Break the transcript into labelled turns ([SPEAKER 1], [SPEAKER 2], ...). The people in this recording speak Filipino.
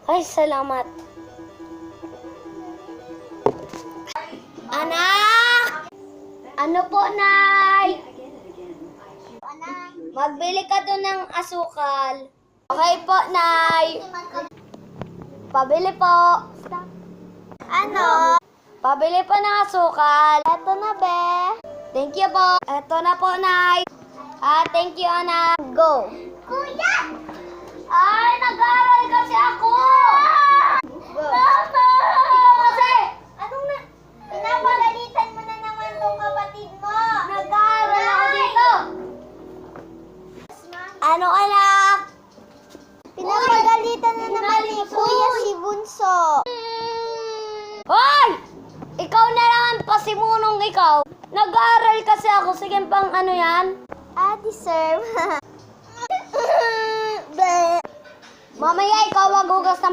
[SPEAKER 1] Ay, salamat. Anak! Ano po, Nay? Magbili ka doon ng asukal. Okay po, Nay. Pabili po.
[SPEAKER 2] Ano?
[SPEAKER 1] Pabili po ng asukal.
[SPEAKER 2] Eto na, be.
[SPEAKER 1] Thank you po. Eto na po, Nay. Thank you, anak.
[SPEAKER 2] Go.
[SPEAKER 1] Kuya! Ay, nag-aaral kasi ako!
[SPEAKER 2] Go.
[SPEAKER 1] Mama! Ikaw kasi!
[SPEAKER 2] Anong na? Pinapagalitan mo na naman tong kapatid mo.
[SPEAKER 1] Nag-aaral ako dito! Ano, anak?
[SPEAKER 2] Pinapagalitan na naman ni
[SPEAKER 1] Uy!
[SPEAKER 2] Kuya si Bunso.
[SPEAKER 1] Hoy! Ikaw na naman pa si Munong ikaw. Nag-aaral kasi ako. Sige pang ano yan?
[SPEAKER 2] Deserve.
[SPEAKER 1] Mamaya ikaw maghugas ng